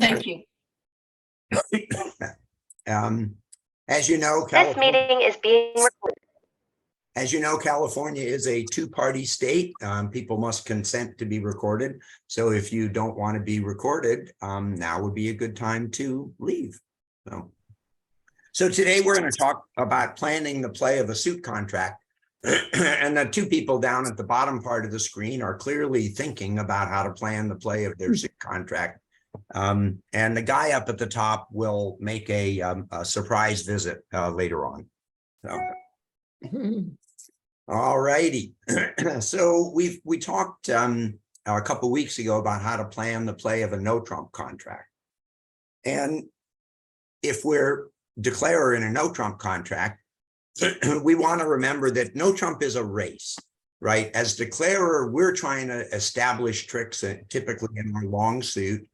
Thank you. As you know, This meeting is being recorded. As you know, California is a two-party state. People must consent to be recorded. So if you don't want to be recorded, now would be a good time to leave. So today we're going to talk about planning the play of a suit contract. And the two people down at the bottom part of the screen are clearly thinking about how to plan the play of their suit contract. And the guy up at the top will make a surprise visit later on. So. All righty. So we talked a couple of weeks ago about how to plan the play of a no Trump contract. And if we're declaring a no Trump contract, we want to remember that no Trump is a race, right? As declarer, we're trying to establish tricks typically in our long suit.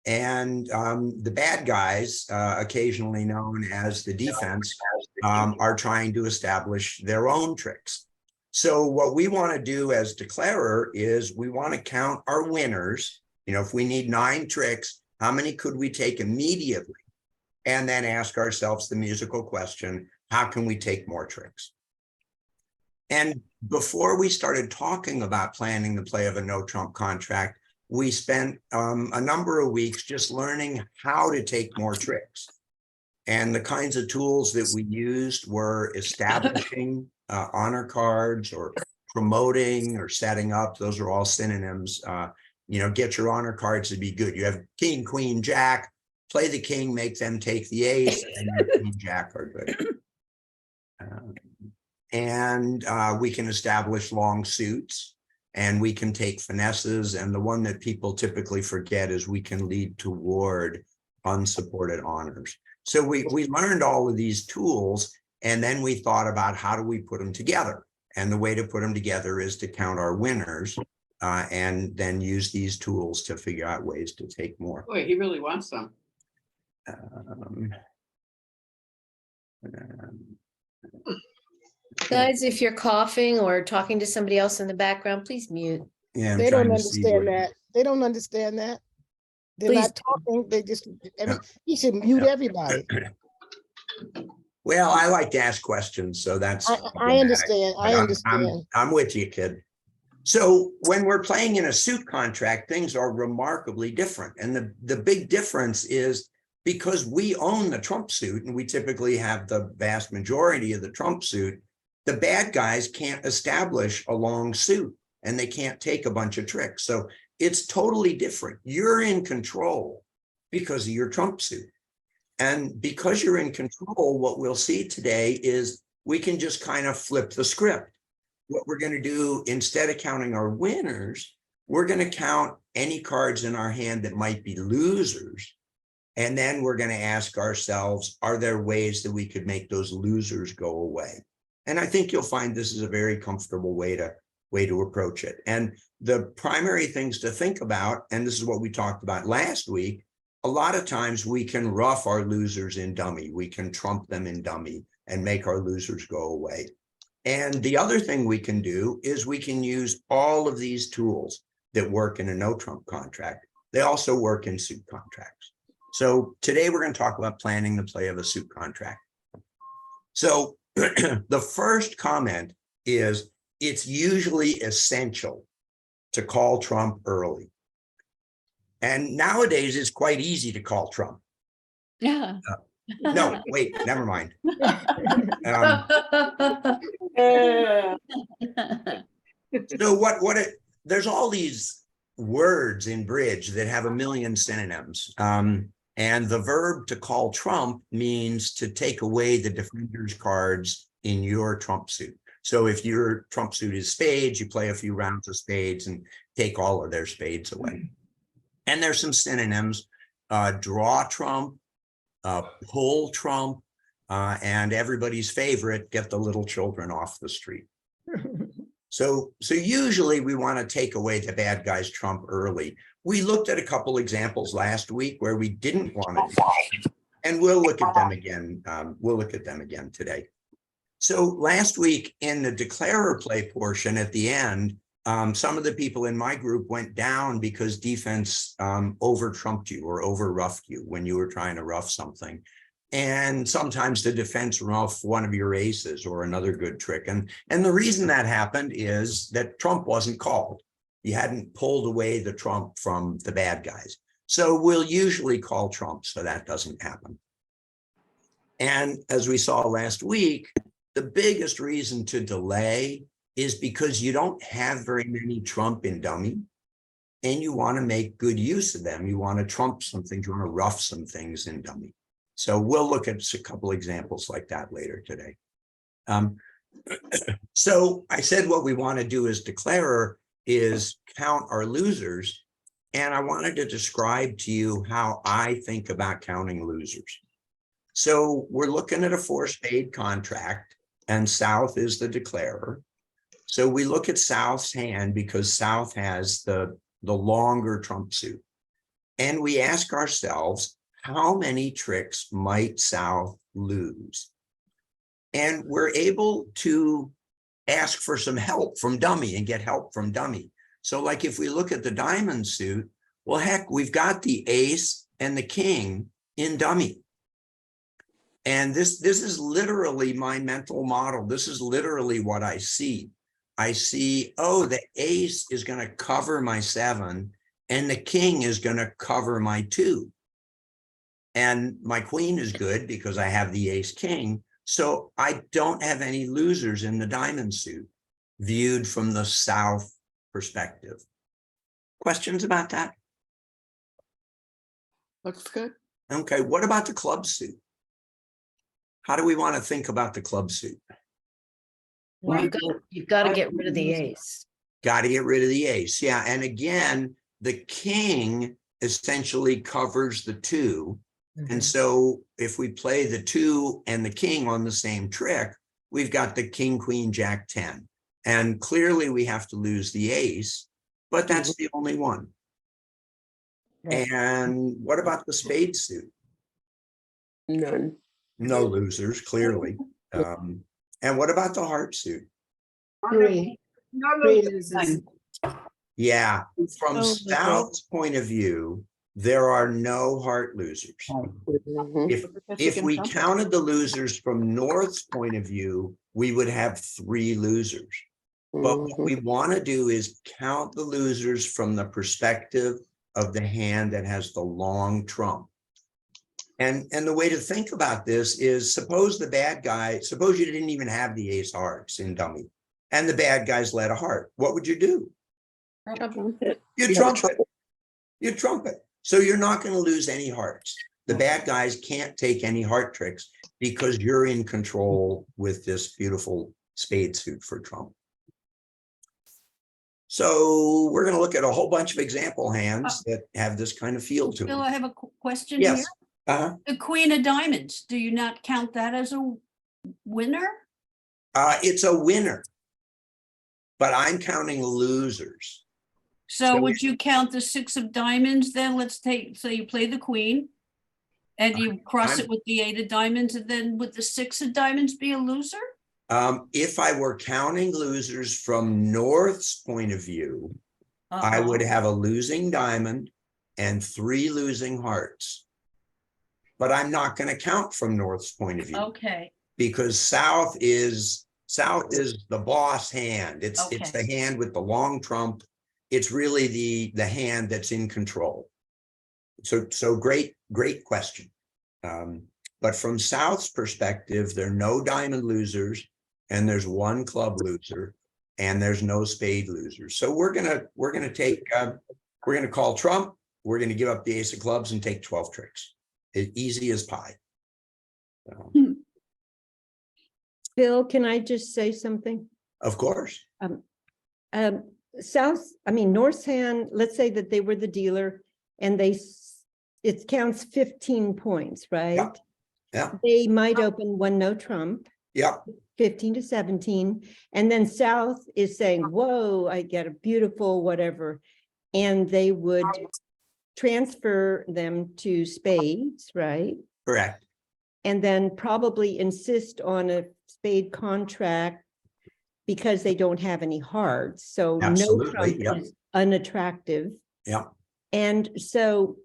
And the bad guys, occasionally known as the defense, are trying to establish their own tricks. So what we want to do as declarer is we want to count our winners. You know, if we need 9 tricks, how many could we take immediately? And then ask ourselves the musical question, how can we take more tricks? And before we started talking about planning the play of a no Trump contract, we spent a number of weeks just learning how to take more tricks. And the kinds of tools that we used were establishing honor cards, or promoting, or setting up. Those are all synonyms. Get your honor cards to be good. You have king, queen, jack, play the king, make them take the ace, and your queen, jack are good. We can establish long suits, and we can take finesses. And the one that people typically forget is we can lead toward unsupported honors. So we learned all of these tools, and then we thought about how do we put them together? And the way to put them together is to count our winners and then use these tools to figure out ways to take more. Boy, he really wants some. Guys, if you're coughing or talking to somebody else in the background, please mute. Yeah, They don't understand that. They don't understand that. They're Please. not talking. They just, you should mute everybody. Well, I like to ask questions, so that's. I understand. I understand. I'm with you, kid. So when we're playing in a suit contract, things are remarkably different. And the big difference is because we own the Trump suit, and we typically have the vast majority of the Trump suit, the bad guys can't establish a long suit, and they can't take a bunch of tricks. So it's totally different. You're in control because of your Trump suit. And because you're in control, what we'll see today is we can just kind of flip the script. What we're going to do, instead of counting our winners, we're going to count any cards in our hand that might be losers. And then we're going to ask ourselves, are there ways that we could make those losers go away? And I think you'll find this is a very comfortable way to approach it. And the primary things to think about, and this is what we talked about last week, a lot of times we can rough our losers in dummy. We can trump them in dummy and make our losers go away. And the other thing we can do is we can use all of these tools that work in a no Trump contract. They also work in suit contracts. So today we're going to talk about planning the play of a suit contract. So the first comment is it's usually essential to call Trump early. And nowadays it's quite easy to call Trump. Yeah. No, wait, never mind. So there's all these words in bridge that have a million synonyms. And the verb to call Trump means to take away the defender's cards in your Trump suit. So if your Trump suit is spades, you play a few rounds of spades and take all of their spades away. And there's some synonyms, draw Trump, pull Trump, and everybody's favorite, get the little children off the street. So usually we want to take away the bad guy's Trump early. We looked at a couple examples last week where we didn't want to do that, and we'll look at them again. We'll look at them again today. So last week in the declarer play portion at the end, Some of the people in my group went down because defense over trumped you or over roughed you when you were trying to rough something. And sometimes the defense roughed one of your aces or another good trick. And the reason that happened is that trump wasn't called. You hadn't pulled away the trump from the bad guys. So we'll usually call trump so that doesn't happen. And as we saw last week, the biggest reason to delay is because you don't have very many trump in dummy and you want to make good use of them. You want to trump some things, you want to rough some things in dummy. So we'll look at a couple examples like that later today. So I said what we want to do as declarer is count our losers. And I wanted to describe to you how I think about counting losers. So we're looking at a 4-spade contract and South is the declarer. So we look at South's hand because South has the longer trump suit. And we ask ourselves, how many tricks might South lose? And we're able to ask for some help from dummy and get help from dummy. So like if we look at the diamond suit, well, heck, we've got the ace and the king in dummy. And this is literally my mental model. This is literally what I see. I see, oh, the ace is going to cover my 7 and the king is going to cover my 2. And my queen is good because I have the ace king. So I don't have any losers in the diamond suit viewed from the South perspective. Questions about that? Looks good. Okay, what about the club suit? How do we want to think about the club suit? Well, you've got to get rid of the ace. Got to get rid of the ace. Yeah. And again, the king essentially covers the 2. And so if we play the 2 and the king on the same trick, we've got the king, queen, jack, 10. And clearly we have to lose the ace, but that's the only one. Right. And what about the spade suit? None. No losers, clearly. And what about the heart suit? 3. 3 losers. Yeah, from Oh, South's point of view, there are no heart losers. Mhm. If we counted the losers from North's point of view, we would have 3 losers. But what we want to do is count the losers from the perspective of the hand that has the long trump. And the way to think about this is suppose the bad guy, suppose you didn't even have the ace hearts in dummy and the bad guys led a heart. What would you do? You trump it. You trump it. So you're not going to lose any hearts. The bad guys can't take any heart tricks because you're in control with this beautiful spade suit for trump. So we're going to look at a whole bunch of example hands that have this kind of feel to Bill, them. I have a question here. Yes. The queen of diamonds, do you not count that as a winner? It's a winner, but I'm counting losers. So So would you count the 6 of diamonds then? Let's take, so you play the queen and you cross it with the 8 of diamonds, and then with the 6 of diamonds be a loser? If I were counting losers from North's point of view, I would Uh-huh. have a losing diamond and 3 losing hearts. But I'm not going to count from North's point of view Okay, because South is the boss hand. It's the hand with the long trump. It's really the hand that's in control. So great question. But from South's perspective, there are no diamond losers and there's 1 club loser and there's no spade losers. So we're gonna call trump. We're gonna give up the ace of clubs and take 12 tricks. Easy as pie. Bill, can I just say something? Of course. North's hand, let's say that they were the dealer and it counts 15 points, right? Yeah. They might open 1 no trump, Yeah. 15 to 17. And then South is saying, whoa, I get a beautiful whatever. And they would transfer them to spades, right? Correct. And then probably insist on a spade contract because they don't have any hearts. So no Absolutely, trump yep. is unattractive. Yeah. And so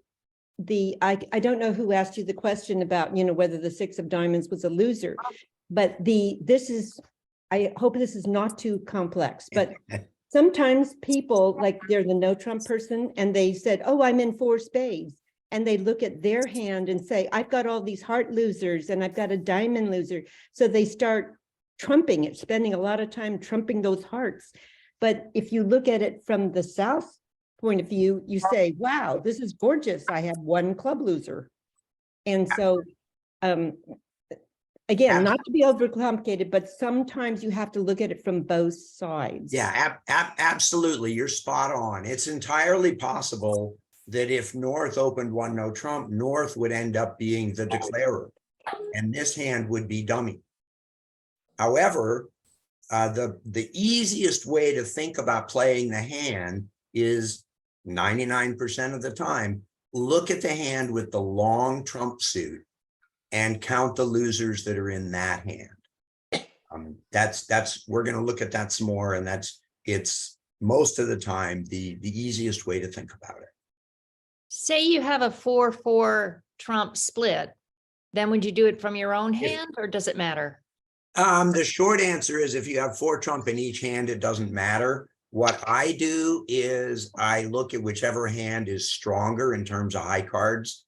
I don't know who asked you the question about, whether the 6 of diamonds was a loser, but I hope this is not too complex, but sometimes people, like they're the no trump person and they said, oh, I'm in 4 spades. And they look at their hand and say, I've got all these heart losers and I've got a diamond loser. So they start trumping it, spending a lot of time trumping those hearts. But if you look at it from the South point of view, you say, wow, this is gorgeous. I have 1 club loser. And so, again, not to be overcomplicated, but sometimes you have to look at it from both sides. Yeah, absolutely. You're spot on. It's entirely possible that if North opened 1 no trump, North would end up being the declarer, and this hand would be dummy. However, the easiest way to think about playing the hand is 99% of the time, look at the hand with the long trump suit and count the losers that are in that hand. We're going to look at that some more, and it's most of the time the easiest way to think about it. Say you have a 4-4 trump split, then would you do it from your own hand or does it matter? The short answer is if you have 4 trump in each hand, it doesn't matter. What I do is I look at whichever hand is stronger in terms of high cards,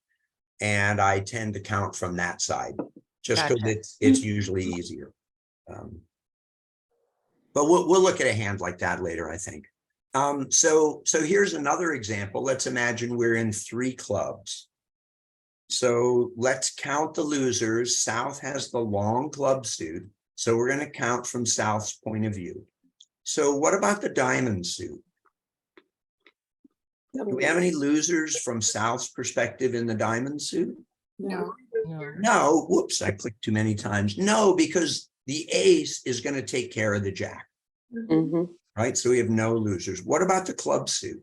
and I tend to count from that side, just because Gotcha. it's usually easier. But we'll look at a hand like that later, I think. So here's another example. Let's imagine we're in 3 clubs. So let's count the losers. South has the long club suit, so we're going to count from South's point of view. So what about the diamond suit? Do we have any losers from South's perspective in the diamond suit? No. No, whoops, I clicked too many times. No, because the ace is going to take care of the jack, right? So we have no losers. What about the club suit?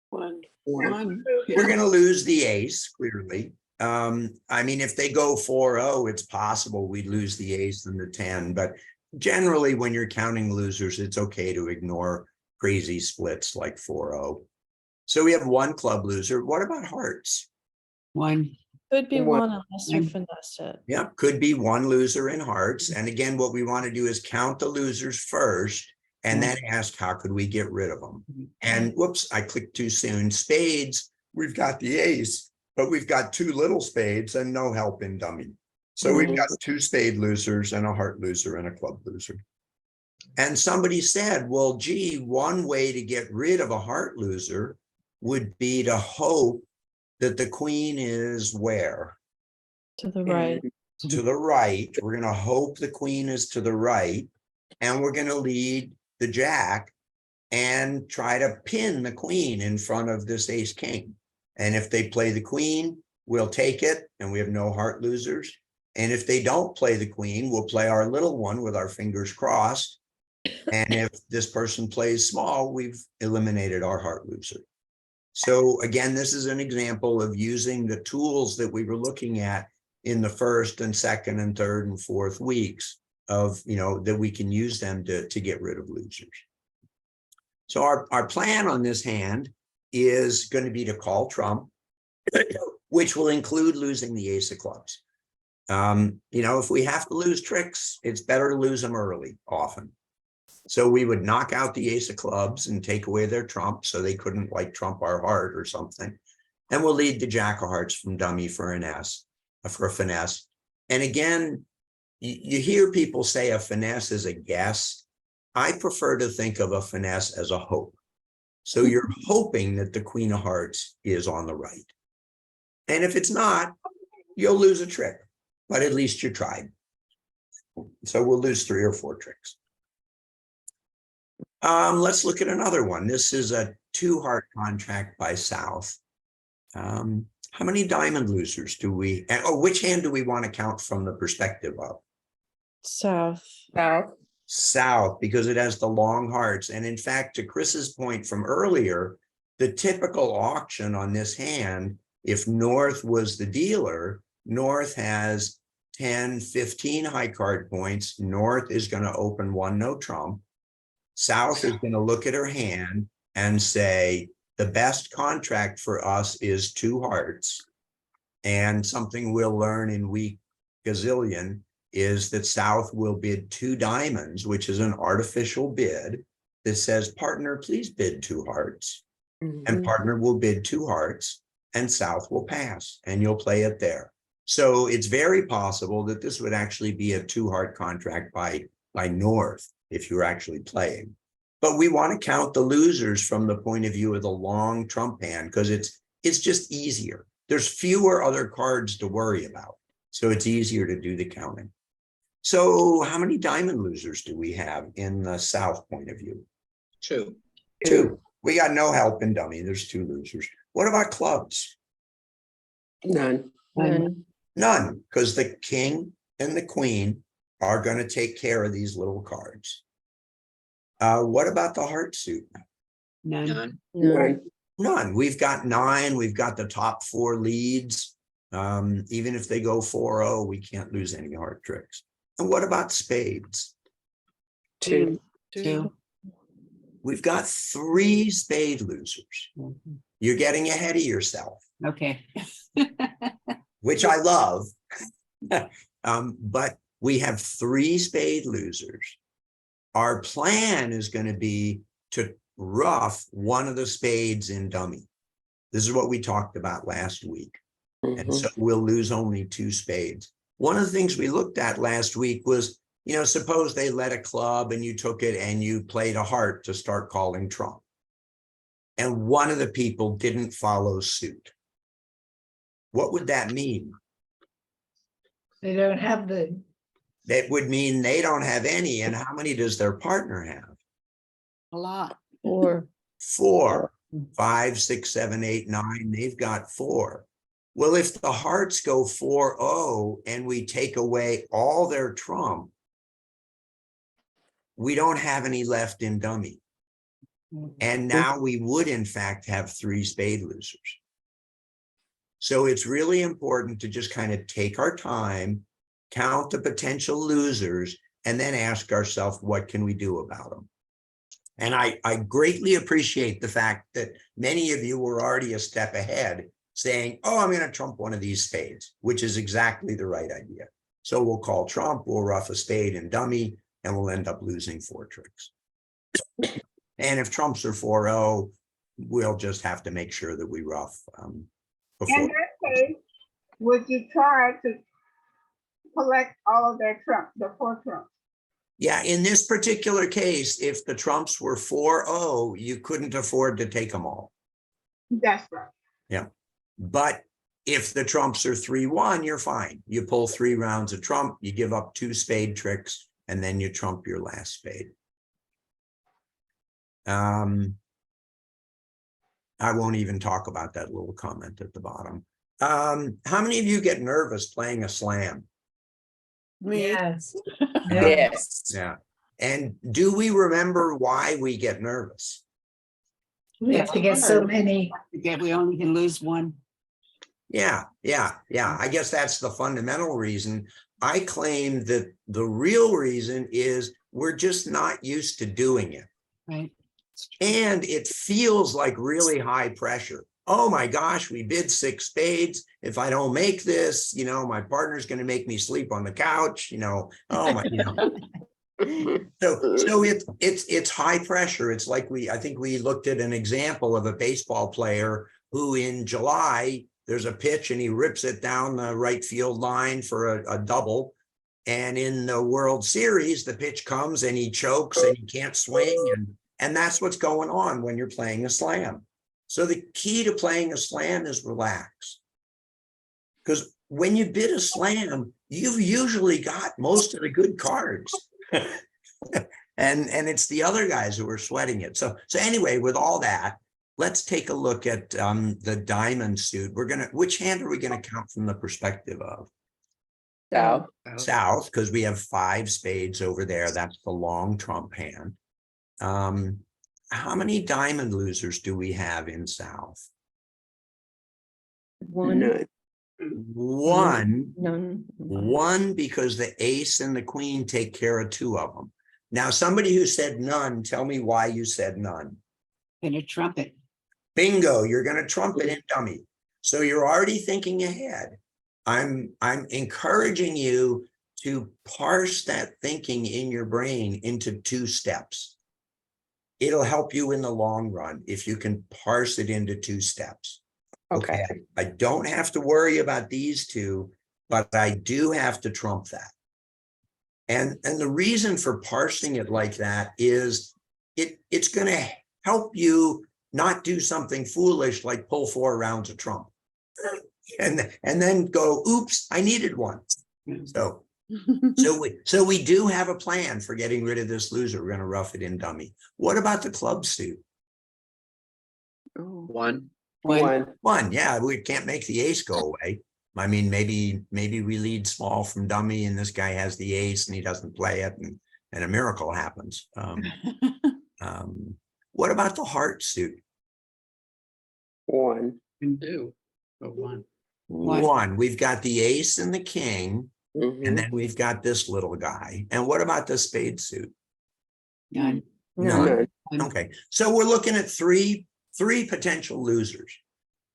One. We're going to lose the ace, clearly. I mean, if they go 4-0, it's possible we'd lose the ace and the 10, but generally when you're counting losers, it's okay to ignore crazy splits like 4-0. So we have 1 club loser. What about hearts? Could be One. 1 unless you finesse it. Yeah, could be 1 loser in hearts. And again, what we want to do is count the losers first and then ask, how could we get rid of them? And whoops, I clicked too soon. Spades, we've got the ace, but we've got 2 little spades and no help in dummy. So we've got 2 spade losers and a heart loser and a club loser. And somebody said, well, gee, one way to get rid of a heart loser would be to hope that the queen is where? To the right. To the right. We're going to hope the queen is to the right, and we're going to lead the jack and try to pin the queen in front of this ace king. And if they play the queen, we'll take it and we have no heart losers. And if they don't play the queen, we'll play our little one with our fingers crossed. And if this person plays small, we've eliminated our heart loser. So again, this is an example of using the tools that we were looking at in the first and second and third and fourth weeks of, that we can use them to get rid of losers. So our plan on this hand is going to be to call trump, which will include losing the ace of clubs. If we have to lose tricks, it's better to lose them early, often. So we would knock out the ace of clubs and take away their trump so they couldn't trump our heart or something. And we'll lead the jack of hearts from dummy for a finesse. And again, you hear people say a finesse is a guess. I prefer to think of a finesse as a hope. So you're hoping that the queen of hearts is on the right. And if it's not, you'll lose a trick, but at least you tried. So we'll lose 3 or 4 tricks. Let's look at another one. This is a 2-heart contract by South. How many diamond losers do we, or which hand do we want to count from the perspective of? South. South, because it has the long hearts. And in fact, to Chris's point from earlier, the typical auction on this hand, if North was the dealer, North has 10, 15 high card points. North is going to open one no trump. South is going to look at her hand and say, the best contract for us is 2 hearts. And something we'll learn in week gazillion is that South will bid 2 diamonds, which is an artificial bid that says, partner, please bid 2 hearts. And partner will bid 2 hearts and South will pass and you'll play it there. So it's very possible that this would actually be a 2-heart contract by North if you're actually playing. But we want to count the losers from the point of view of the long trump hand because it's just easier. There's fewer other cards to worry about. So it's easier to do the counting. So how many diamond losers do we have in the South point of view? 2. 2. We got no help in dummy. There's 2 losers. What about clubs? None. None, because the king and the queen are going to take care of these little cards. What about the heart suit? None. None. We've got 9. We've got the top 4 leads. Even if they go 4-0, we can't lose any heart tricks. And what about spades? 2. We've got 3 spade losers. You're getting ahead of yourself. Okay. Which I love. But we have 3 spade losers. Our plan is going to be to rough one of the spades in dummy. This is what we talked about last week. And so we'll lose only 2 spades. One of the things we looked at last week was, you know, suppose they led a club and you took it and you played a heart to start calling trump. And one of the people didn't follow suit. What would that mean? They don't have the. That would mean they don't have any. And how many does their partner have? A lot. 4. 4, 5, 6, 7, 8, 9. They've got 4. Well, if the hearts go 4-0 and we take away all their trump, we don't have any left in dummy. And now we would, in fact, have 3 spade losers. So it's really important to just kind of take our time, count the potential losers, and then ask ourselves, what can we do about them? And I greatly appreciate the fact that many of you were already a step ahead saying, oh, I'm going to trump one of these spades, which is exactly the right idea. So we'll call trump, we'll rough a spade and dummy, and we'll end up losing 4 tricks. And if trumps are 4-0, we'll just have to make sure that we rough before. In that case, would you try to collect all of their trumps, the 4 trumps? Yeah, in this particular case, if the trumps were 4-0, you couldn't afford to take them all. That's right. Yeah. But if the trumps are 3-1, you're fine. You pull 3 rounds of trump, you give up 2 spade tricks, and then you trump your last spade. I won't even talk about that little comment at the bottom. How many of you get nervous playing a slam? Yes. Yes. Yeah. And do we remember why we get nervous? We have to get so many. Yeah, we only can lose 1. Yeah. I guess that's the fundamental reason. I claim that the real reason is we're just not used to doing it. Right. And it feels like really high pressure. Oh my gosh, we bid 6 spades. If I don't make this, you know, my partner's going to make me sleep on the couch, you know, oh my, you know. So it's high pressure. It's like I think we looked at an example of a baseball player who in July, there's a pitch and he rips it down the right field line for a double. And in the World Series, the pitch comes and he chokes and he can't swing. And that's what's going on when you're playing a slam. So the key to playing a slam is relax. Because when you bid a slam, you've usually got most of the good cards. and it's the other guys who are sweating it. So anyway, with all that, let's take a look at the diamond suit. Which hand are we gonna count from the perspective of? South, because we have 5 spades over there. That's the long trump hand. How many diamond losers do we have in South? 1. One, None. one, because the ace and the queen take care of two of them. Now, somebody who said none, tell me why you said none. And a trumpet. Bingo, you're gonna trump it in dummy. So you're already thinking ahead. I'm encouraging you to parse that thinking in your brain into two steps. It'll help you in the long run if you can parse it into two steps. Okay, I don't have to worry about these two, but I do have to trump that. And the reason for parsing it like that is it's going to help you not do something foolish like pull 4 rounds of trump and then go, oops, I needed one. So we do have a plan for getting rid of this loser. We're going to rough it in dummy. What about the club suit? One. One, yeah, we can't make the ace go away. I mean, maybe we lead small from dummy and this guy has the ace and he doesn't play it and a miracle happens. What about the heart suit? One. And two. But one. One, we've got the ace and the king, Mhm. and then we've got this little guy. And what about the spade suit? None. None. None. Okay, so we're looking at three potential losers.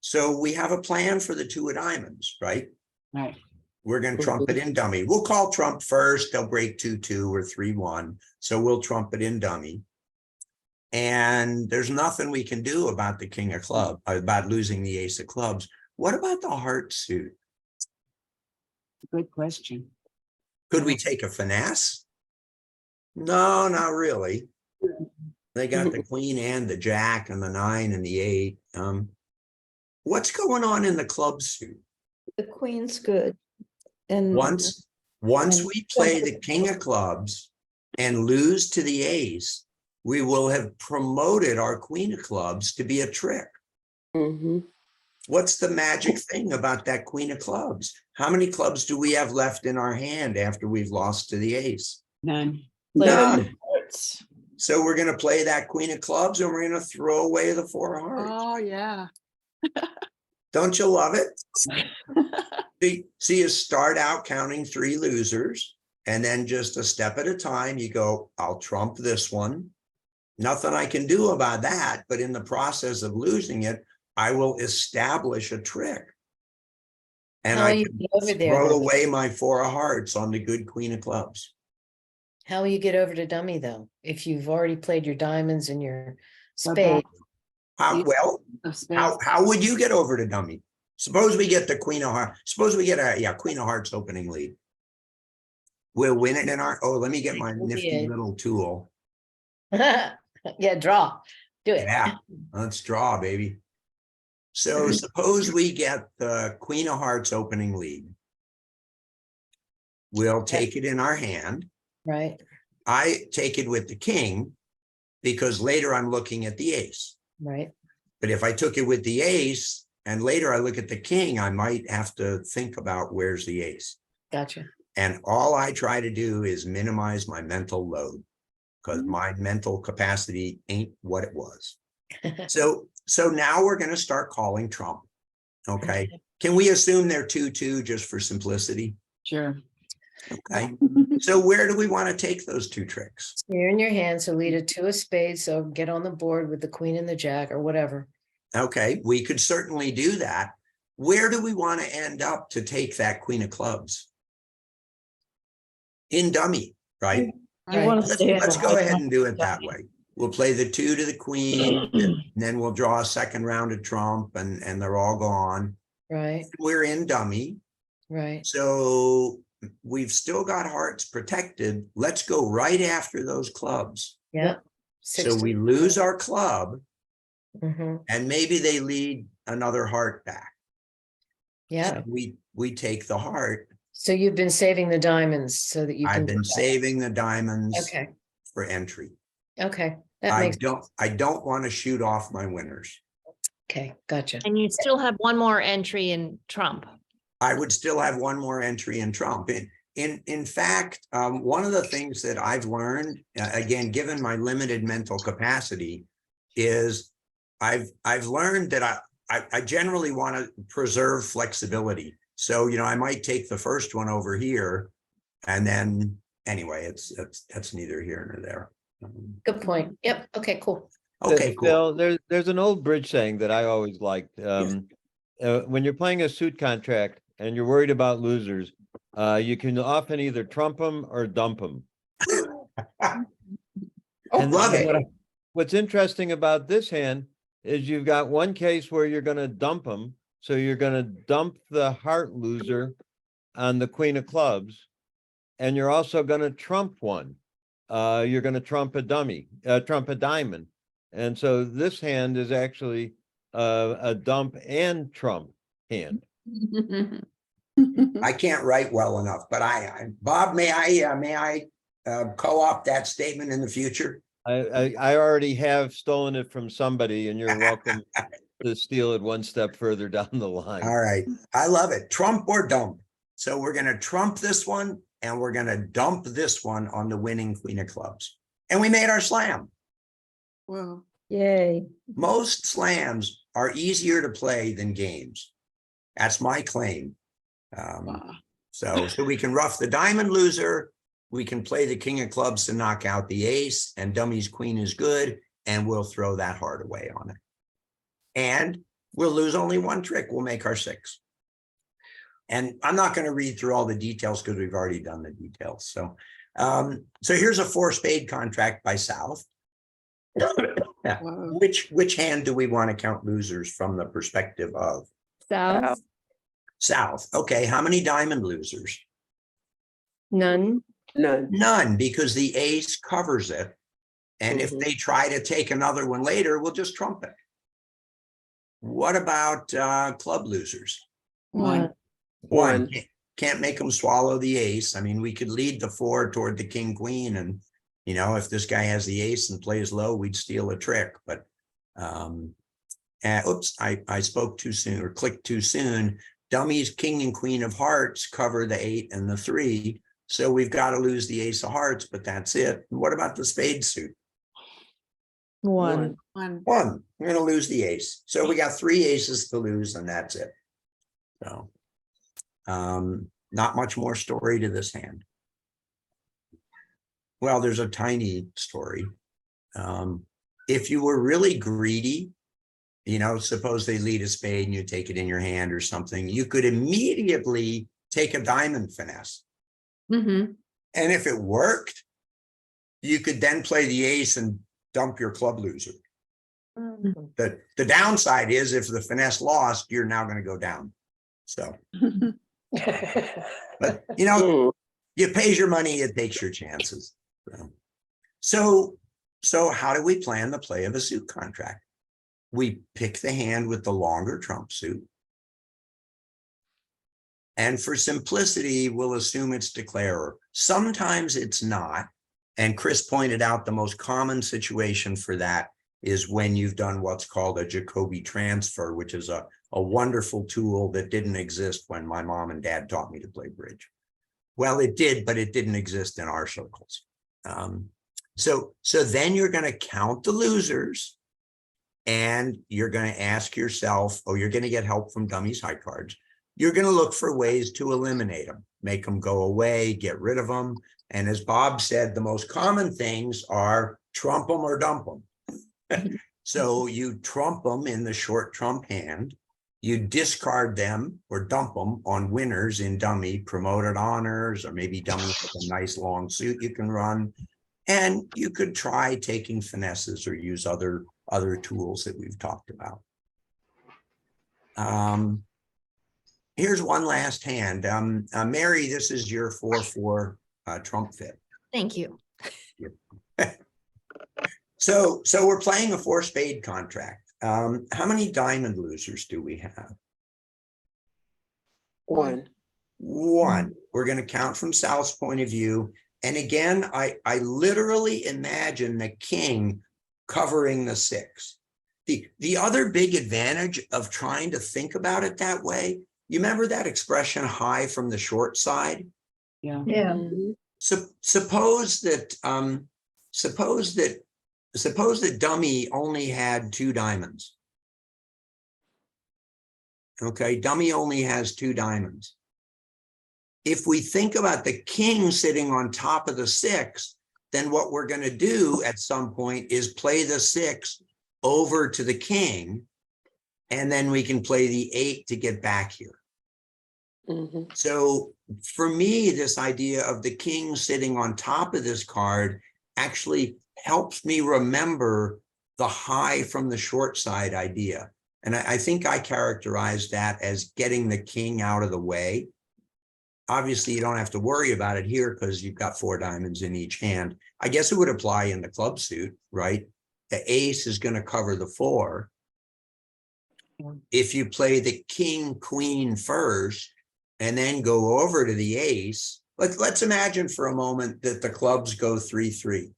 So we have a plan for the 2 of diamonds, right? Right. We're going to trump it in dummy. We'll call trump first. They'll break 2-2 or 3-1. So we'll trump it in dummy. And there's nothing we can do about the king of clubs, about losing the ace of clubs. What about the heart suit? Good question. Could we take a finesse? No, not really. They got the queen and the jack and the 9 and the 8. What's going on in the club suit? The queen's good. And Once we play the king of clubs and lose to the ace, we will have promoted our queen of clubs to be a trick. Mhm. What's the magic thing about that queen of clubs? How many clubs do we have left in our hand after we've lost to the ace? None. None. hearts. So we're going to play that queen of clubs and we're going to throw away the 4 of hearts. Oh, yeah. Don't you love it? See, you start out counting 3 losers, and then just a step at a time, you go, I'll trump this one. Nothing I can do about that, but in the process of losing it, I will establish a trick. And How will I you can get over there? throw though? away my 4 of hearts on the good queen of clubs. How will you get over to dummy though? If you've already played your diamonds and your Go spade, back. How would you get over to dummy? Suppose we get the queen of hearts. Suppose we get a queen of hearts opening lead. We'll win it in our, let me get my nifty Yeah. little tool. yeah, draw, do it. Yeah, let's draw, baby. So suppose we get the queen of hearts opening lead. We'll take it in our hand. Right, I take it with the king because later I'm looking at the ace. right. But if I took it with the ace and later I look at the king, I might have to think about where's the ace. Gotcha. And all I try to do is minimize my mental load because my mental capacity ain't what it was. So now we're going to start calling trump. Okay. Can we assume they're 2-2 just for simplicity? Sure. Okay. So where do we want to take those 2 tricks? You're in your hand, so lead a 2 of spades, so get on the board with the queen and the jack or whatever. Okay. We could certainly do that. Where do we want to end up to take that queen of clubs? In dummy, right? You Right. want to stay. Let's go ahead and do it that way. We'll play the 2 to the queen, and then we'll draw a second round of trump and they're all gone. Right, We're in dummy. right. So we've still got hearts protected. Let's go right after those clubs. Yeah. So we lose our club Mhm. and maybe they lead another heart back. Yeah, So we take the heart. so you've been saving the diamonds so that you can. I've do been that. saving the diamonds Okay, for entry. okay, that I makes, don't want to shoot off my winners. okay, gotcha. And you still have one more entry in trump. I would still have one more entry in trump. In fact, one of the things that I've learned, again, given my limited mental capacity, is I've learned that I generally want to preserve flexibility. So, I might take the first one over here. And then, anyway, that's neither here nor there. Good point. Yep. Okay, cool. Okay, cool. Phil, there's an old bridge saying that I always liked. When you're playing a suit contract and you're worried about losers, you can often either trump them or dump them. Oh, love it. What's interesting about this hand is you've got one case where you're going to dump them. So you're going to dump the heart loser on the queen of clubs. And you're also going to trump one. You're going to trump a trump a diamond. And so this hand is actually a dump and trump hand. I can't write well enough, but Bob, may I co-opt that statement in the future? I already have stolen it from somebody, and you're welcome to steal it one step further down the line. All right. I love it. Trump or dump. So we're going to trump this one and we're going to dump this one on the winning queen of clubs. And we made our slam. Well, Yay. Most slams are easier to play than games. That's my claim. wow. So we can rough the diamond loser. We can play the king of clubs to knock out the ace, and dummy's queen is good. And we'll throw that heart away on it. And we'll lose only one trick. We'll make our 6. And I'm not going to read through all the details because we've already done the details. So here's a 4-spade contract by South. Wow. Which hand do we want to count losers from the perspective of? South, South. Okay, how many diamond losers? none. None. None, because the ace covers it. And if they try to take another one later, we'll just trump it. What about club losers? One. One. Can't make them swallow the ace. I mean, we could lead the 4 toward the king queen, and if this guy has the ace and plays low, we'd steal a trick. But oops, I spoke too soon or clicked too soon. Dummy's king and queen of hearts cover the 8 and the 3. So we've got to lose the ace of hearts, but that's it. And what about the spade suit? One. One. One. We're going to lose the ace. So we got 3 aces to lose, and that's it. So not much more story to this hand. Well, there's a tiny story. If you were really greedy, suppose they lead a spade and you take it in your hand or something, you could immediately take a diamond finesse. Mm-hmm. And if it worked, you could then play the ace and dump your club loser. The downside is if the finesse lost, you're now going to go down. So, but you pays your money, it takes your chances. So how do we plan the play of a suit contract? We pick the hand with the longer trump suit. And for simplicity, we'll assume it's declarer. Sometimes it's not. And Chris pointed out the most common situation for that is when you've done what's called a Jacobi transfer, which is a wonderful tool that didn't exist when my mom and dad taught me to play bridge. Well, it did, but it didn't exist in our circles. So then you're going to count the losers, and you're going to ask yourself, you're going to get help from Dummy's high cards. You're going to look for ways to eliminate them, make them go away, get rid of them. And as Bob said, the most common things are trump them or dump them. So you trump them in the short trump hand, you discard them or dump them on winners in dummy, promoted honors, or maybe dummy with a nice long suit you can run. And you could try taking finesses or use other tools that we've talked about. Here's one last hand. Mary, this is your 4-4 trump fit. Thank you. So we're playing a 4-spade contract. How many diamond losers do we have? One. One. We're going to count from South's point of view. And again, I literally imagine the king covering the 6. The other big advantage of trying to think about it that way, you remember that expression high from the short side? Yeah. Yeah. So suppose that dummy only had 2 diamonds. Okay, dummy only has 2 diamonds. If we think about the king sitting on top of the 6, then what we're going to do at some point is play the 6 over to the king, and then we can play the 8 to get back here. Mhm. So for me, this idea of the king sitting on top of this card actually helps me remember the high from the short side idea. And I think I characterize that as getting the king out of the way. Obviously, you don't have to worry about it here because you've got 4 diamonds in each hand. I guess it would apply in the club suit, right? The ace is going to cover the 4. If you play the king, queen first, and then go over to the ace, let's imagine for a moment that the clubs go 3-3.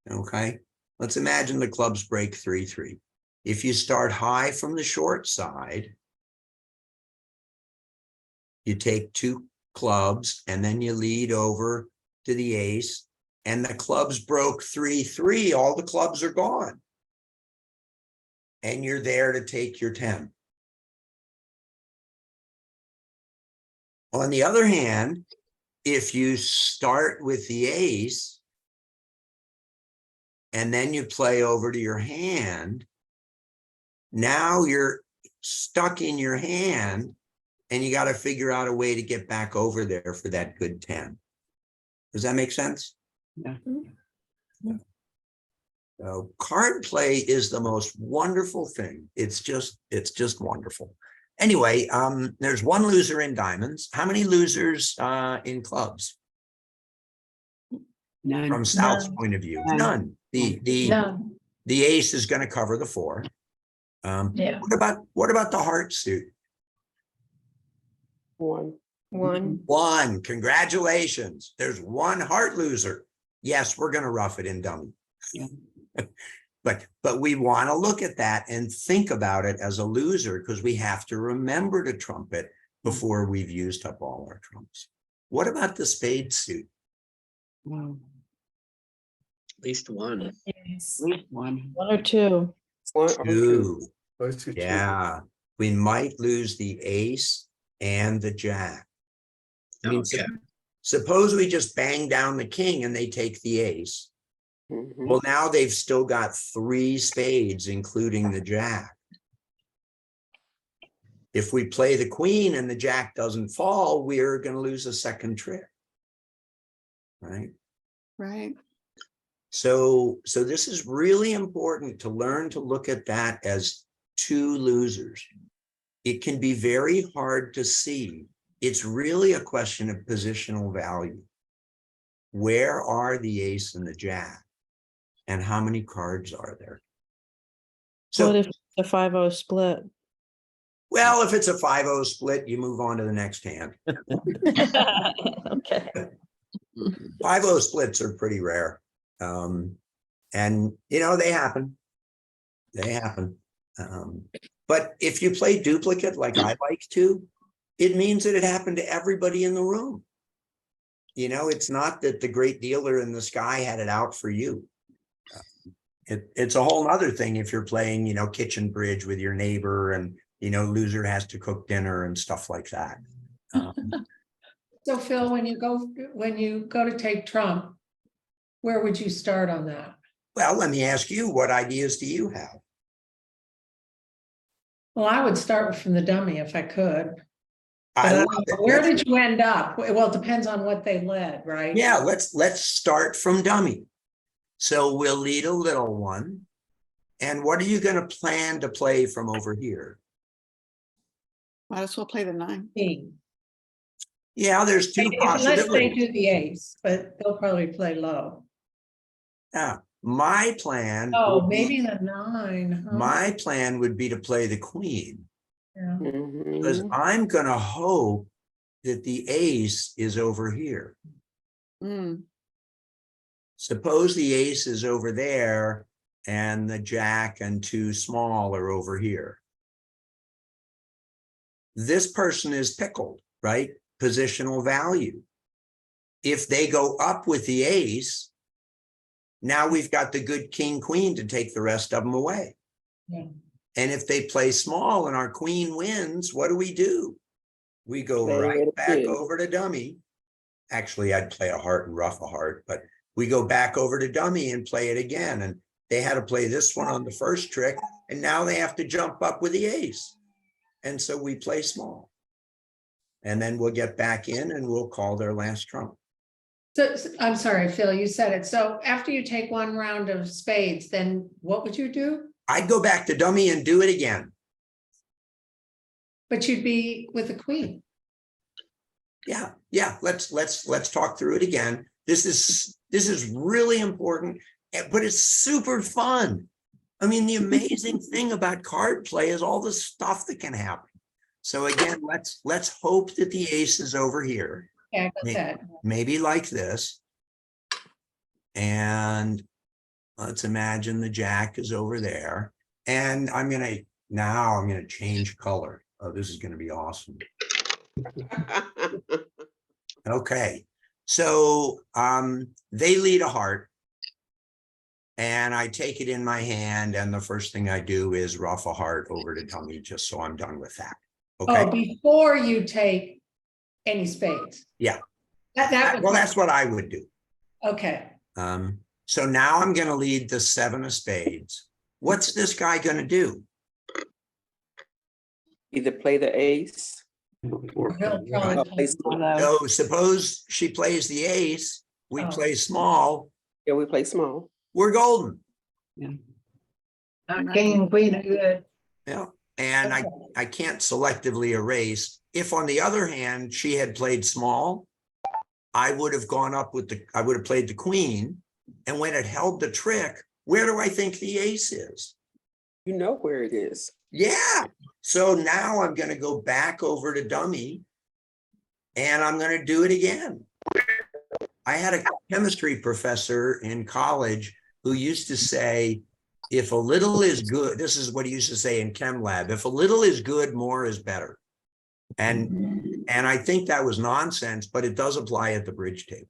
Okay, let's imagine the clubs break 3-3. If you start high from the short side, you take 2 clubs and then you lead over to the ace, and the clubs broke 3-3. All the clubs are gone. And you're there to take your 10. On the other hand, if you start with the ace and then you play over to your hand, now you're stuck in your hand and you got to figure out a way to get back over there for that good 10. Does that make sense? Yeah. So card play is the most wonderful thing. It's just wonderful. Anyway, there's 1 loser in diamonds. How many losers in clubs? None. From Sal's point of view, None. none. None. The ace is going to cover the 4. Yeah. What about the heart suit? 1. 1. 1. Congratulations. There's 1 heart loser. Yes, we're going to rough it in dummy. Yeah. But we want to look at that and think about it as a loser, because we have to remember to trump it before we've used up all our trumps. What about the spade suit? Wow. At least 1. At least 1. 1 or 2. 1 or 2. 2. Yeah, we might lose the ace and the jack. I mean, Okay. suppose we just bang down the king and they take the ace. Mhm. Well, now they've still got 3 spades, including the jack. If we play the queen and the jack doesn't fall, we're going to lose a second trick. Right? Right. So this is really important to learn to look at that as 2 losers. It can be very hard to see. It's really a question of positional value. Where are the ace and the jack? And how many cards are there? So, What if the 5-0 split? well, if it's a 5-0 split, you move on to the next hand. Okay. 5-0 splits are pretty rare. And, they happen. They happen. But if you play duplicate like I like to, it means that it happened to everybody in the room. It's not that the great dealer in the sky had it out for you. It's a whole other thing if you're playing, kitchen bridge with your neighbor and, loser has to cook dinner and stuff like that. So Phil, when you go to take Trump, where would you start on that? Well, let me ask you, what ideas do you have? Well, I would start from the dummy if I could. I But, love it. where did you end up? Well, it depends on what they led, right? Yeah, let's start from dummy. So we'll lead a little one. And what are you going to plan to play from over here? Might as well play the 9. King. Yeah, there's 2 Unless they possibilities. do the ace, but they'll probably play low. Yeah, my plan. Oh, would be- maybe the 9. Huh? My plan would be to play the queen, Yeah. because Mhm. I'm going to hope that the ace is over here. Mm. Suppose the ace is over there and the jack and 2 small are over here. This person is pickled, right? Positional value. If they go up with the ace, now we've got the good king queen to take the rest of them away. Yeah. And if they play small and our queen wins, what do? We go Play right it back big. over to dummy. Actually, I'd play a heart and ruff a heart, but we go back over to dummy and play it again. And they had to play this one on the first trick, and now they have to jump up with the ace. And so we play small. And then we'll get back in and we'll call their last trump. So, I'm sorry, Phil, you said it. So after you take one round of spades, then what would you do? I'd go back to dummy and do it again. But you'd be with the queen. Yeah, let's talk through it again. This is really important, but it's super fun. I mean, the amazing thing about card play is all the stuff that can happen. So again, let's hope that the ace is over here. Yeah, I got that. Maybe like this. And let's imagine the jack is over there. And I'm gonna change color. Oh, this is gonna be awesome. Okay, so they lead a heart. And I take it in my hand, and the first thing I do is ruff a heart over to dummy, just so I'm done with that. Okay. Oh, before you take any spades. Yeah. That Well, that's what I would do. okay. So now I'm going to lead the 7 of spades. What's this guy going to do? Either play the ace. He'll probably play small. So suppose she plays the ace, we Oh. play small, Yeah, we play small. we're golden. King and queen are good. Yeah. And I can't selectively erase. If on the other hand, she had played small, I would have gone up with I would have played the queen. And when it held the trick, where do I think the ace is? You know where it is. Yeah. So now I'm going to go back over to dummy and I'm going to do it again. I had a chemistry professor in college who used to say, if a little is good, this is what he used to say in chem lab, if a little is good, more is better. And I think that was nonsense, but it does apply at the bridge table.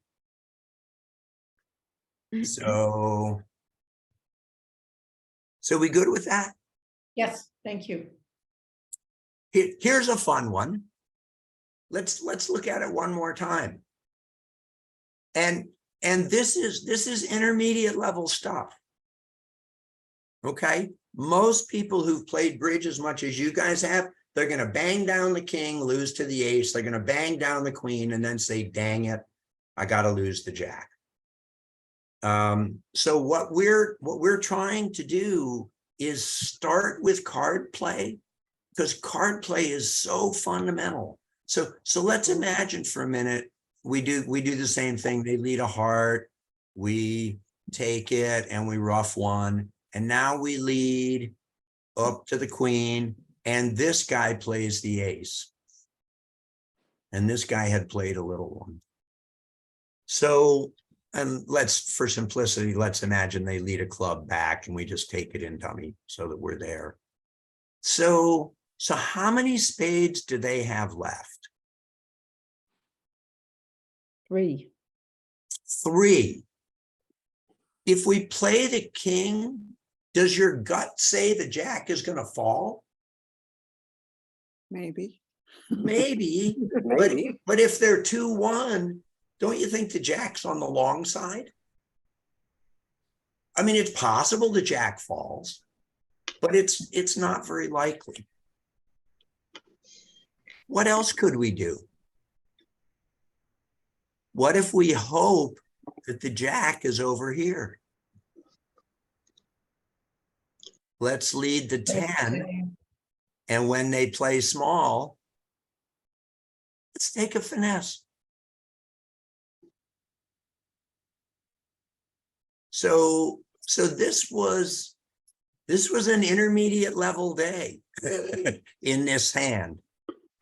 So we good with that? Yes, thank you. Here's a fun one. Let's look at it one more time. And this is intermediate level stuff. Okay, most people who've played bridge as much as you guys have, they're going to bang down the king, lose to the ace. They're going to bang down the queen and then say, dang it, I got to lose the jack. So what we're trying to do is start with card play, because card play is so fundamental. So let's imagine for a minute, we do the same thing. They lead a heart, we take it and we ruff one. And now we lead up to the queen, and this guy plays the ace. And this guy had played a little one. So, and for simplicity, let's imagine they lead a club back and we just take it in dummy so that we're there. So how many spades do they have left? 3. 3. If we play the king, does your gut say the jack is going to fall? Maybe. Maybe, Maybe. but if they're 2-1, don't you think the jack's on the long side? I mean, it's possible the jack falls, but it's not very likely. What else could we do? What if we hope that the jack is over here? Let's lead the 10. And when they play small, let's take a finesse. So this was an intermediate level day in this hand.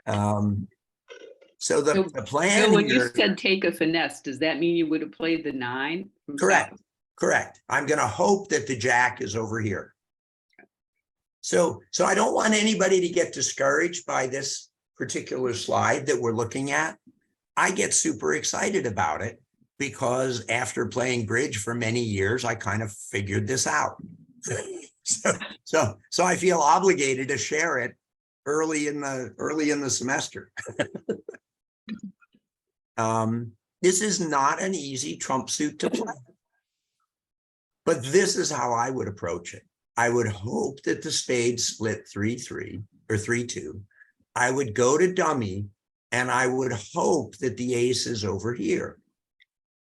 So the plan when you here, said take a finesse, does that mean you would have played the 9? from correct, top? correct. I'm going to hope that the jack is over here. So I don't want anybody to get discouraged by this particular slide that we're looking at. I get super excited about it because after playing bridge for many years, I kind of figured this out. So I feel obligated to share it early in the semester. This is not an easy trump suit to play. But this is how I would approach it. I would hope that the spade split 3-3 or 3-2. I would go to dummy and I would hope that the ace is over here.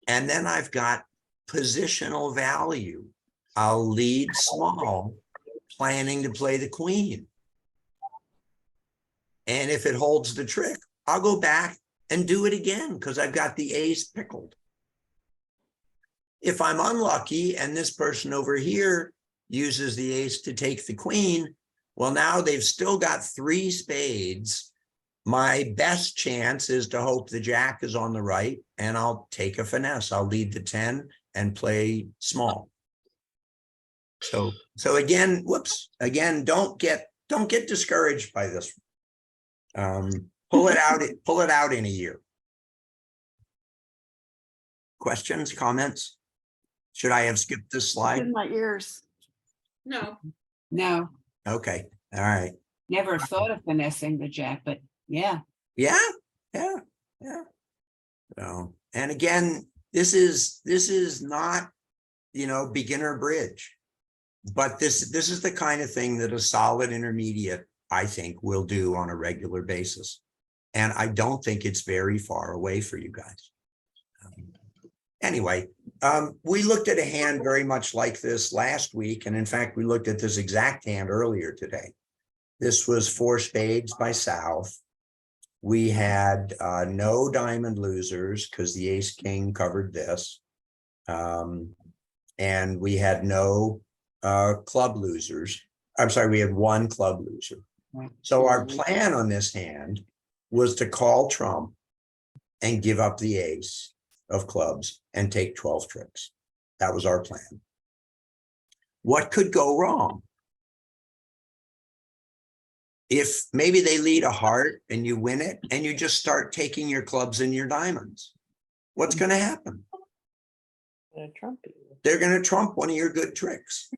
And then I've got positional value. I'll lead small, planning to play the queen. And if it holds the trick, I'll go back and do it again because I've got the ace pickled. If I'm unlucky and this person over here uses the ace to take the queen, well, now they've still got 3 spades. My best chance is to hope the jack is on the right and I'll take a finesse. I'll lead the 10 and play small. So again, don't get discouraged by this. Pull it out in a year. Questions, comments? Should I have skipped this slide? In my ears. No. No, Okay, all right. never thought of finessing the jack, but yeah. Yeah. So, and again, this is not, beginner bridge, but this is the kind of thing that a solid intermediate, I think, will do on a regular basis. And I don't think it's very far away for you guys. Anyway, we looked at a hand very much like this last week. And in fact, we looked at this exact hand earlier today. This was 4 spades by South. We had no diamond losers because the ace king covered this. And we had no club losers. I'm sorry, we had 1 club loser. So our plan on this hand was to call trump and give up the ace of clubs and take 12 tricks. That was our plan. What could go wrong? If maybe they lead a heart and you win it and you just start taking your clubs and your diamonds, what's going to happen? They're going to trump one of your good tricks.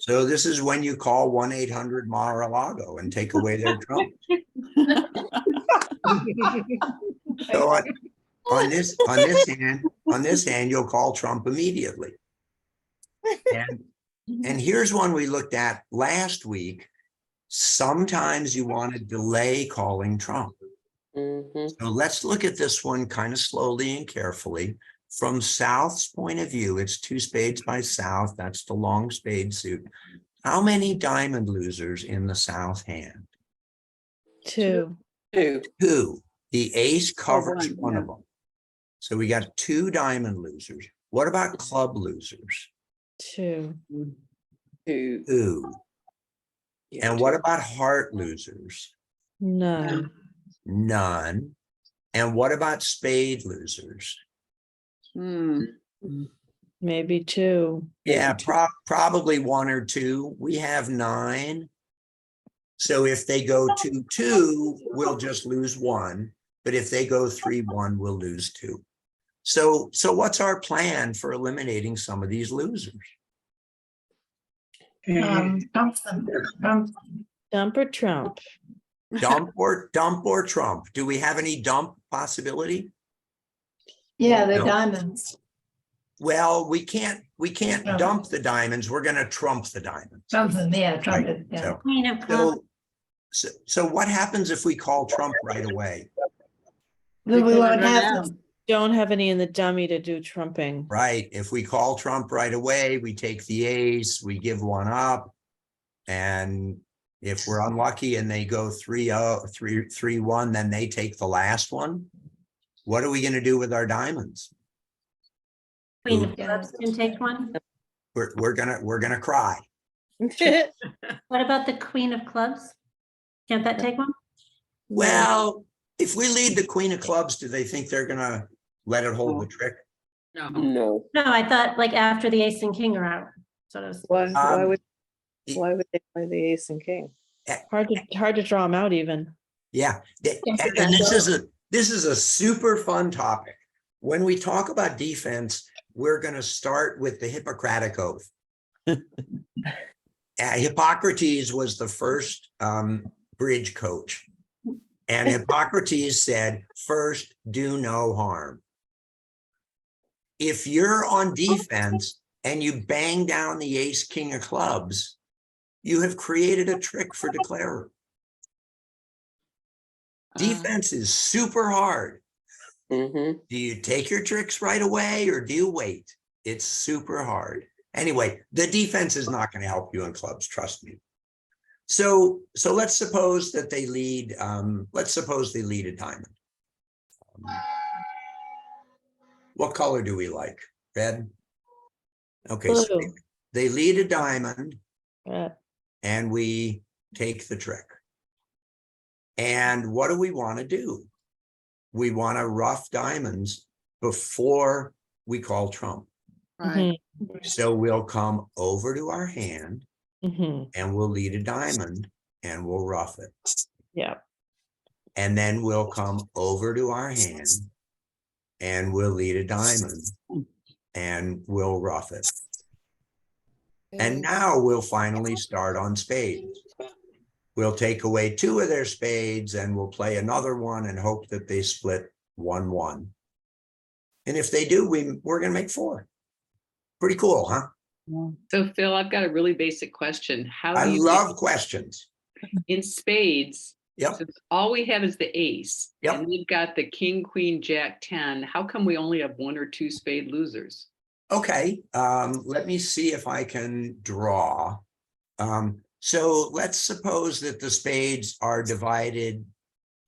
So this is when you call 1-800-Mar-a-Lago and take away their trump. So on this hand, you'll call trump immediately. And here's one we looked at last week. Sometimes you want to delay calling trump. So let's look at this one kind of slowly and carefully. From South's point of view, it's 2 spades by South. That's the long spade suit. How many diamond losers in the South hand? 2. 2. The ace covers one of them. So we got 2 diamond losers. What about club losers? 2. 2. And what about heart losers? None. None. And what about spade losers? Maybe 2. Yeah, probably 1 or 2. We have 9. So if they go 2-2, we'll just lose 1. But if they go 3-1, we'll lose 2. So what's our plan for eliminating some of these losers? Dump them. Dump or trump? Dump or trump? Do we have any dump possibility? Yeah, the No. diamonds. Well, we can't dump the diamonds. We're going to trump the diamonds. Something, yeah, trump Right, it, yeah. so- Queen of clubs. So what happens if we call trump right away? Then we won't have them. Don't have any in the dummy to do trumping. Right. If we call trump right away, we take the ace, we give 1 up. And if we're unlucky and they go 3-1, then they take the last one. What are we going to do with our diamonds? Queen of clubs can take one. We're gonna cry. What about the queen of clubs? Can't that take one? Well, if we lead the queen of clubs, do they think they're gonna let it hold the trick? No. No. No, I thought like after the ace and king are out. Sort of. Why would they play the ace and king? hard to draw them out even? Yeah, and this is a super fun topic. When we talk about defense, we're gonna start with the Hippocratic Oath. Hippocrates was the first bridge coach. And Hippocrates said, first, do no harm. If you're on defense and you bang down the ace, king of clubs, you have created a trick for declarer. Defense is super hard. Mm-hmm. Do you take your tricks right away or do you wait? It's super hard. Anyway, the defense is not going to help you in clubs, trust me. So let's suppose that they lead, let's suppose they lead a diamond. What color do we like? Red? Okay, so Blue. they lead a diamond Red. and we take the trick. And what do we want to do? We want to rough diamonds before we call trump. Right. So we'll come over to our hand Mhm. and we'll lead a diamond and we'll rough it. Yeah. And then we'll come over to our hand and we'll lead a diamond and we'll rough it. And now we'll finally start on spades. We'll take away 2 of their spades and we'll play another one and hope that they split 1-1. And if they do, we're going to make 4. Pretty cool, huh? So Phil, I've got a really basic question. How I do you love questions. in spades? Yep. Since all we have is the ace, Yep. and we've got the king, queen, jack, 10. How come we only have 1 or 2 spade losers? Okay, let me see if I can draw. So let's suppose that the spades are divided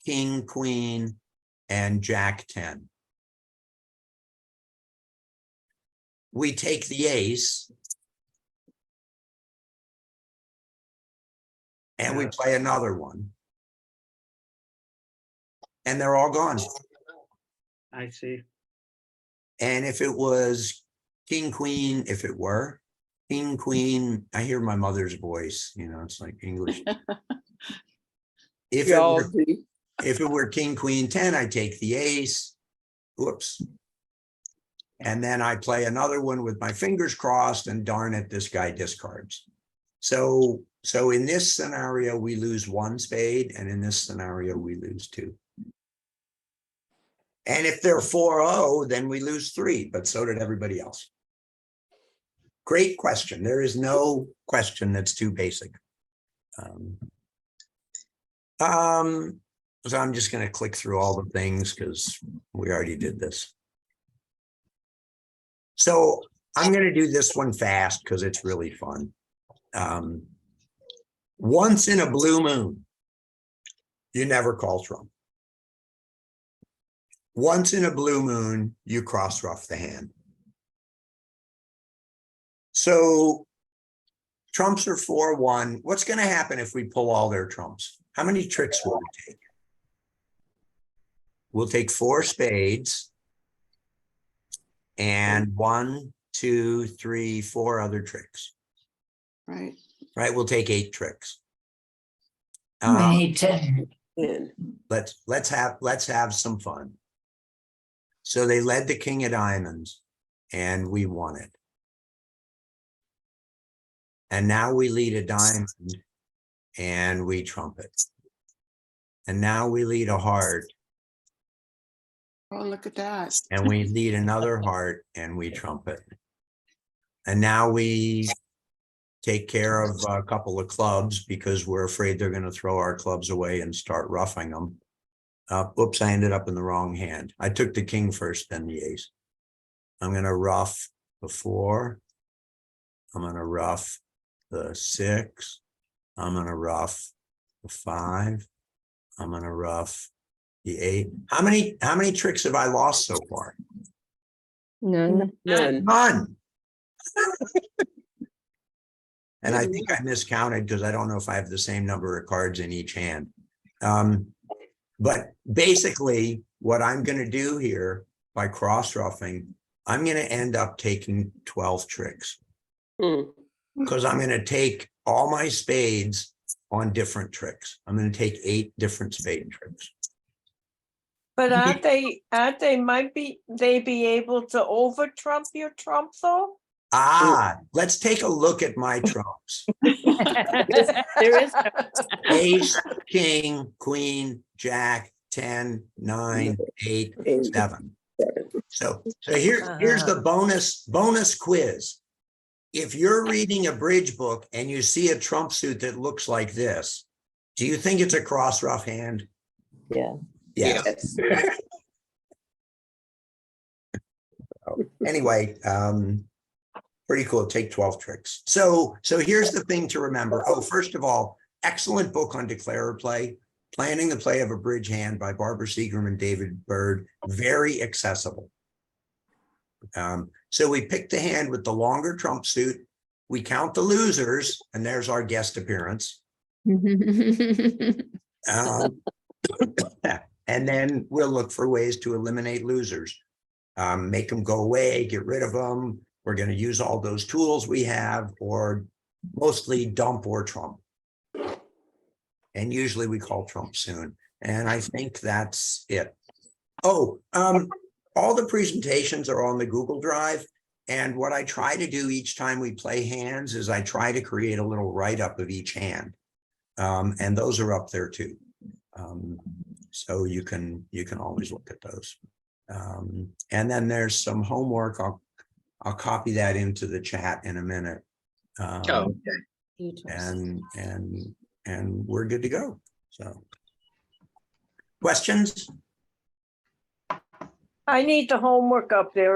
king, queen, and jack 10. We take the ace and we play another one. And they're all gone. I see. And if it was king, queen, if it were king, queen, I hear my mother's voice, you know, it's like English. If it were king, queen, 10, I take the ace. Whoops. And then I play another one with my fingers crossed and darn it, this guy discards. So in this scenario, we lose 1 spade, and in this scenario, we lose 2. And if they're 4-0, then we lose 3, but so did everybody else. Great question. There is no question that's too basic. So I'm just going to click through all the things because we already did this. So I'm going to do this one fast because it's really fun. Once in a blue moon, you never call trump. Once in a blue moon, you cross rough the hand. So trumps are 4-1. What's going to happen if we pull all their trumps? How many tricks will we take? We'll take 4 spades and 1, 2, 3, 4 other tricks. Right. Right, we'll take 8 tricks. We need 10. Let's have some fun. So they led the king of diamonds and we won it. And now we lead a diamond and we trump it. And now we lead a heart Oh, look at that. and we lead another heart and we trump it. And now we take care of a couple of clubs because we're afraid they're going to throw our clubs away and start roughing them. Oops, I ended up in the wrong hand. I took the king first, then the ace. I'm going to rough the 4. I'm going to rough the 6. I'm going to rough the 5. I'm going to rough the 8. How many tricks have I lost so far? None. None. And I think I miscounted because I don't know if I have the same number of cards in each hand. But basically, what I'm going to do here by cross roughing, I'm going to end up taking 12 tricks because I'm going to take all my spades on different tricks. I'm going to take 8 different spade tricks. But aren't they be able to over trump your trump though? Let's take a look at my trumps. There is. Ace, king, queen, jack, 10, 9, 8, 7. So here's the bonus quiz. If you're reading a bridge book and you see a trump suit that looks like this, do you think it's a cross rough hand? Yeah. Yes. Anyway, pretty cool. Take 12 tricks. So here's the thing to remember. Oh, first of all, excellent book on declarer play, Planning the Play of a Bridge Hand by Barbara Seagram and David Bird. Very accessible. So we pick the hand with the longer trump suit. We count the losers, and there's our guest appearance. And then we'll look for ways to eliminate losers. Make them go away, get rid of them. We're going to use all those tools we have, or mostly dump or trump. And usually we call trump soon. And I think that's it. Oh, all the presentations are on the Google Drive. And what I try to do each time we play hands is I try to create a little write-up of each hand. And those are up there too. So you can always look at those. And then there's some homework. I'll copy that into the chat in a minute. And we're good to go. So questions? I need the homework up there